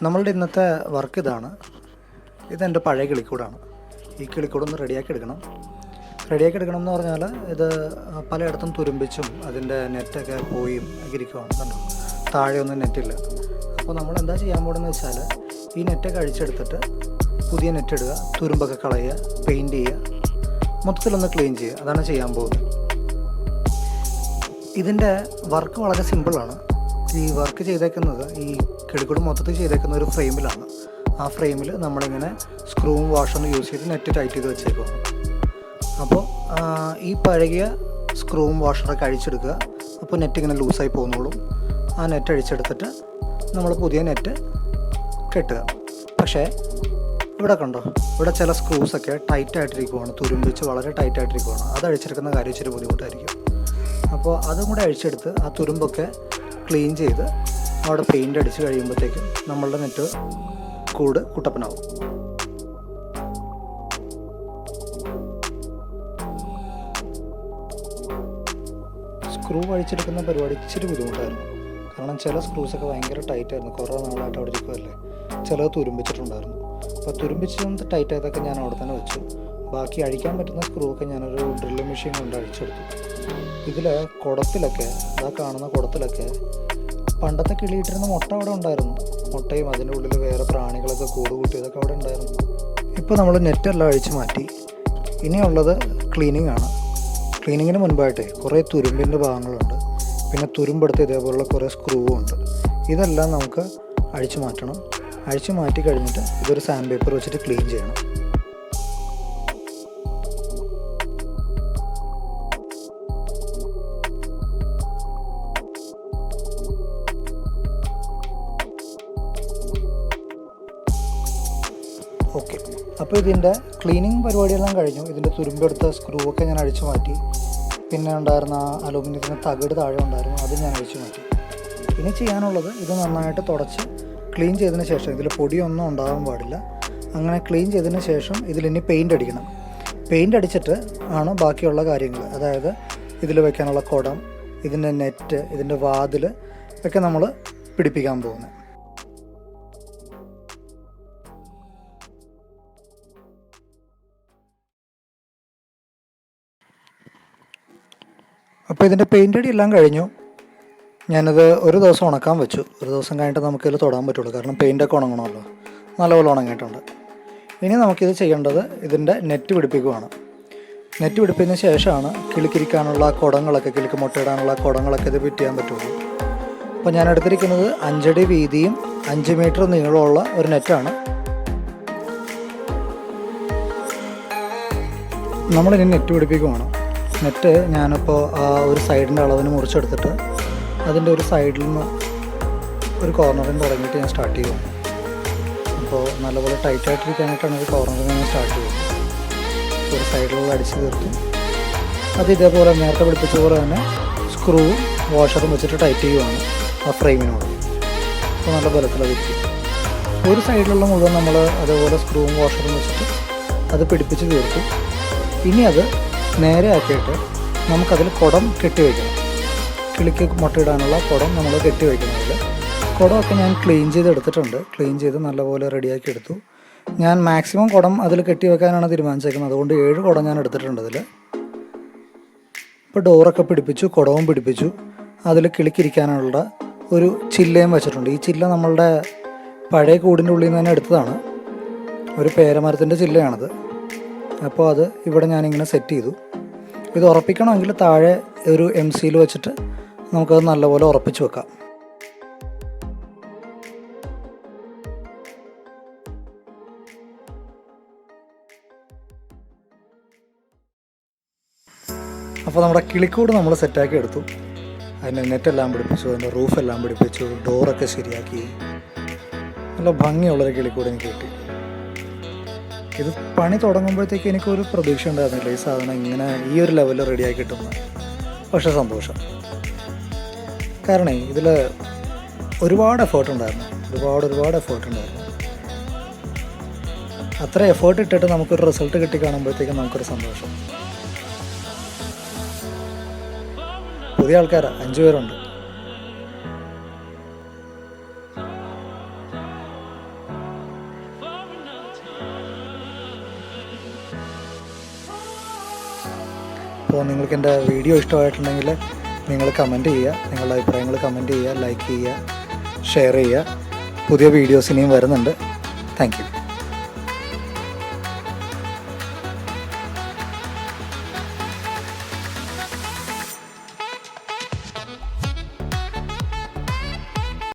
നമ്മളുടെ ഇന്നത്തെ വർക്ക് ഇതാണ്. ഇതെൻ്റെ പഴയ കിളിക്കൂടാണ്. ഈ കിളിക്കൂടൊന്ന് റെഡിയാക്കി എടുക്കണം എന്ന് പറഞ്ഞാൽ ഇത് പലയിടത്തും തുരുമ്പിച്ചും അതിൻ്റെ നെറ്റൊക്കെ പോയും ഒക്കെ ഇരിക്കുവാണ്. കണ്ടോ, താഴെയൊന്നും നെറ്റില്ല. അപ്പോൾ നമ്മൾ എന്താ ചെയ്യാൻ പോകുന്നതെന്ന് വെച്ചാൽ ഈ നെറ്റൊക്കെ അഴിച്ചെടുത്തിട്ട് പുതിയ നെറ്റ് ഇടുക, തുരുമ്പൊക്കെ കളയുക, പെയിൻറ്റ് ചെയ്യുക, മൊത്തത്തിലൊന്ന് ക്ലീൻ ചെയ്യുക. അതാണ് ചെയ്യാൻ പോകുന്നത്. ഇതിൻ്റെ വർക്ക് വളരെ സിമ്പിളാണ്. ഈ വർക്ക് ചെയ്തേക്കുന്നത് ഈ കിളിക്കൂട് മൊത്തത്തിൽ ചെയ്തേക്കുന്ന ഒരു ഫ്രെയിമിലാണ്. ആ ഫ്രെയിമിൽ നമ്മളിങ്ങനെ സ്ക്രൂവും വാഷറും യൂസ് ചെയ്ത് നെറ്റ് ടൈറ്റ് ചെയ്ത് വെച്ചേക്കുവാണ്. അപ്പോൾ ഈ പഴകിയ സ്ക്രൂവും വാഷറൊക്കെ അഴിച്ചെടുക്കുക. അപ്പോൾ നെറ്റ് ഇങ്ങനെ ലൂസായി പോകുന്നോളും. ആ നെറ്റ് അഴിച്ചെടുത്തിട്ട് നമ്മൾ പുതിയ നെറ്റ് കെട്ടുക. പക്ഷേ ഇവിടെ കണ്ടോ, ഇവിടെ ചില സ്ക്രൂസൊക്കെ ടൈറ്റായിട്ടിരിക്കുവാണ്, തുരുമ്പിച്ച് വളരെ ടൈറ്റായിട്ടിരിക്കുവാണ്. അത് അഴിച്ചെടുക്കുന്ന കാര്യം ഇച്ചിരി ബുദ്ധിമുട്ടായിരിക്കും. അപ്പോൾ അതും കൂടെ അഴിച്ചെടുത്ത് ആ തുരുമ്പൊക്കെ ക്ലീൻ ചെയ്ത് അവിടെ പെയിൻ്റ് അടിച്ച് കഴിയുമ്പോഴത്തേക്കും നമ്മളുടെ നെറ്റ് കൂട് കുട്ടപ്പനാവും. സ്ക്രൂ അഴിച്ചെടുക്കുന്ന പരിപാടി ഇച്ചിരി ബുദ്ധിമുട്ടായിരുന്നു. കാരണം ചില സ്ക്രൂസൊക്കെ ഭയങ്കര ടൈറ്റായിരുന്നു. കുറേ നാളായിട്ട് അവിടെ ഇരിക്കുമല്ലേ, ചിലത് തുരുമ്പിച്ചിട്ടുണ്ടായിരുന്നു. അപ്പോൾ തുരുമ്പിച്ച് ടൈറ്റായതൊക്കെ ഞാൻ അവിടെ തന്നെ വെച്ചു. ബാക്കി അഴിക്കാൻ പറ്റുന്ന സ്ക്രൂ ഒക്കെ ഞാനൊരു ഡ്രില്ലിംഗ് മെഷീൻ കൊണ്ട് അഴിച്ചെടുത്തു. ഇതിൽ കുടത്തിലൊക്കെ, ആ കാണുന്ന കുടത്തിലൊക്കെ പണ്ടത്തെ കിളിയിട്ടിരുന്ന മുട്ട അവിടെ ഉണ്ടായിരുന്നു. മുട്ടയും അതിൻ്റെ ഉള്ളിൽ വേറെ പ്രാണികളൊക്കെ കൂട് കൂട്ടിയതൊക്കെ അവിടെ ഉണ്ടായിരുന്നു. ഇപ്പോൾ നമ്മൾ നെറ്റെല്ലാം അഴിച്ച് മാറ്റി. ഇനിയുള്ളത് ക്ലീനിങ് ആണ്. ക്ലീനിങ്ങിന് മുൻപായിട്ട് കുറേ തുരുമ്പിൻ്റെ ഭാഗങ്ങളുണ്ട്. പിന്നെ തുരുമ്പെടുത്ത് ഇതേപോലുള്ള കുറേ സ്ക്രൂവും ഉണ്ട്. ഇതെല്ലാം നമുക്ക് അഴിച്ചു മാറ്റണം. അഴിച്ചു മാറ്റി കഴിഞ്ഞിട്ട് ഇതൊരു സാൻഡ് പേപ്പർ വെച്ചിട്ട് ക്ലീൻ ചെയ്യണം. ഓക്കെ, അപ്പോൾ ഇതിൻ്റെ ക്ലീനിങ് പരിപാടിയെല്ലാം കഴിഞ്ഞു. ഇതിൻ്റെ തുരുമ്പെടുത്ത സ്ക്രൂ ഒക്കെ ഞാൻ അഴിച്ചു മാറ്റി. പിന്നെ ഉണ്ടായിരുന്ന അലൂമിനിയത്തിൻ്റെ തകിട് താഴെ ഉണ്ടായിരുന്നു, അത് ഞാൻ അഴിച്ചു മാറ്റി. ഇനി ചെയ്യാനുള്ളത് ഇത് നന്നായിട്ട് തുടച്ച് ക്ലീൻ ചെയ്തതിന് ശേഷം, ഇതിൽ പൊടിയൊന്നും ഉണ്ടാകാൻ പാടില്ല. അങ്ങനെ ക്ലീൻ ചെയ്തതിന് ശേഷം ഇതിലിനി പെയിൻ്റ് അടിക്കണം. പെയിൻ്റ് അടിച്ചിട്ട് ആണ് ബാക്കിയുള്ള കാര്യങ്ങൾ, അതായത് ഇതിൽ വെക്കാനുള്ള കുടം, ഇതിൻ്റെ നെറ്റ്, ഇതിൻ്റെ വാതിൽ ഒക്കെ നമ്മൾ പിടിപ്പിക്കാൻ പോകുന്നത്. അപ്പോൾ ഇതിൻ്റെ പെയിൻ്റ് അടി എല്ലാം കഴിഞ്ഞു. ഞാനത് ഒരു ദിവസം ഉണക്കാൻ വെച്ചു. ഒരു ദിവസം കഴിഞ്ഞിട്ട് നമുക്കിതിൽ തൊടാൻ പറ്റുള്ളൂ. കാരണം പെയിൻ്റൊക്കെ ഉണങ്ങണമല്ലോ. നല്ലപോലെ ഉണങ്ങിയിട്ടുണ്ട്. ഇനി നമുക്കിത് ചെയ്യേണ്ടത് ഇതിൻ്റെ നെറ്റ് പിടിപ്പിക്കുകയാണ്. നെറ്റ് പിടിപ്പിച്ചതിന് ശേഷമാണ് കിളിക്കിരിക്കാനുള്ള കുടങ്ങളൊക്കെ, കിളിക്ക് മുട്ടയിടാനുള്ള കുടങ്ങളൊക്കെ ഇത് ഫിറ്റ് ചെയ്യാൻ പറ്റുള്ളൂ. അപ്പോൾ ഞാൻ എടുത്തിരിക്കുന്നത് 5 അടി വീതിയും 5 മീറ്റർ നീളമുള്ള ഒരു നെറ്റാണ്. നമ്മളിനി നെറ്റ് പിടിപ്പിക്കുകയാണ്. നെറ്റ് ഞാനിപ്പോൾ ആ ഒരു സൈഡിൻ്റെ അളവിന് മുറിച്ചെടുത്തിട്ട് അതിൻ്റെ ഒരു സൈഡിൽ നിന്ന് ഒരു കോർണറിൽ തുടങ്ങിയിട്ട് ഞാൻ സ്റ്റാർട്ട് ചെയ്യുന്നു. അപ്പോൾ നല്ലപോലെ ടൈറ്റായിട്ടിരിക്കാനായിട്ടാണ് ഒരു കോർണറിൽ ഞാൻ സ്റ്റാർട്ട് ചെയ്യുന്നത്. ഒരു സൈഡിലുള്ള അടിച്ച് തീർത്ത് അത് ഇതേപോലെ നേരത്തെ പിടിപ്പിച്ച പോലെ തന്നെ സ്ക്രൂവും വാഷറും വെച്ചിട്ട് ടൈറ്റ് ചെയ്യുവാണ് ആ ഫ്രെയിമിനോട്. അപ്പോൾ നല്ല ബലത്തിലതിരിക്കും. ഒരു സൈഡിലുള്ള മുഴുവൻ നമ്മൾ അതേപോലെ സ്ക്രൂവും വാഷറും വെച്ചിട്ട് അത് പിടിപ്പിച്ച് തീർത്തു. ഇനി അത് നേരെ ആക്കിയിട്ട് നമുക്കതിൽ കുടം കെട്ടിവയ്ക്കണം. കിളിക്ക് മുട്ടയിടാനുള്ള കുടം നമ്മൾ കെട്ടിവയ്ക്കുന്നതിൽ കുടമൊക്കെ ഞാൻ ക്ലീൻ ചെയ്തെടുത്തിട്ടുണ്ട്. ക്ലീൻ ചെയ്ത് നല്ലപോലെ റെഡിയാക്കി എടുത്തു. ഞാൻ മാക്സിമം കുടം അതിൽ കെട്ടി വെക്കാനാണ് തീരുമാനിച്ചേക്കുന്നത്. അതുകൊണ്ട് 7 കുടം ഞാൻ എടുത്തിട്ടുണ്ട് അതിൽ. ഇപ്പോൾ ഡോറൊക്കെ പിടിപ്പിച്ചു, കുടവും പിടിപ്പിച്ചു. അതിൽ കിളിക്കിരിക്കാനുള്ള ഒരു ചില്ലയും വെച്ചിട്ടുണ്ട്. ഈ ചില്ല നമ്മളുടെ പഴയ കൂടിൻ്റെ ഉള്ളിൽ നിന്ന് തന്നെ എടുത്തതാണ്. ഒരു പേരമരത്തിൻ്റെ ചില്ലയാണത്. അപ്പോൾ അത് ഇവിടെ ഞാനിങ്ങനെ സെറ്റ് ചെയ്തു. ഇത് ഉറപ്പിക്കണമെങ്കിൽ താഴെ ഒരു MC വെച്ചിട്ട് നമുക്കത് നല്ലപോലെ ഉറപ്പിച്ച് വെക്കാം. അപ്പോൾ നമ്മുടെ കിളിക്കൂട് നമ്മൾ സെറ്റാക്കി എടുത്തു. അതിൻ്റെ നെറ്റെല്ലാം പിടിപ്പിച്ചു, അതിൻ്റെ റൂഫെല്ലാം പിടിപ്പിച്ചു, ഡോറൊക്കെ ശരിയാക്കി. നല്ല ഭംഗിയുള്ളൊരു കിളിക്കൂട് എനിക്ക് കിട്ടി. ഇത് പണി തുടങ്ങുമ്പോഴത്തേക്ക് എനിക്കൊരു പ്രതീക്ഷ ഉണ്ടായിരുന്നില്ല ഈ സാധനം ഇങ്ങനെ ഈ ഒരു ലെവലിൽ റെഡിയാക്കി കിട്ടുന്നത്. പക്ഷേ സന്തോഷം. കാരണം ഇതിൽ ഒരുപാട് എഫേർട്ട് ഉണ്ടായിരുന്നു. അത്ര എഫേർട്ട് ഇട്ടിട്ട് നമുക്കൊരു റിസൾട്ട് കിട്ടി കാണുമ്പോഴത്തേക്കും നമുക്കൊരു സന്തോഷം. പുതിയ ആൾക്കാരാണ്, 5 പേരുണ്ട്. അപ്പോൾ നിങ്ങൾക്ക് എൻ്റെ വീഡിയോ ഇഷ്ടമായിട്ടുണ്ടെങ്കിൽ നിങ്ങൾ കമൻറ്റ് ചെയ്യുക, നിങ്ങളുടെ അഭിപ്രായങ്ങൾ കമൻറ്റ് ചെയ്യുക, ലൈക്ക് ചെയ്യുക, ഷെയർ ചെയ്യുക. പുതിയ വീഡിയോസ് ഇനിയും വരുന്നുണ്ട്. Thank you.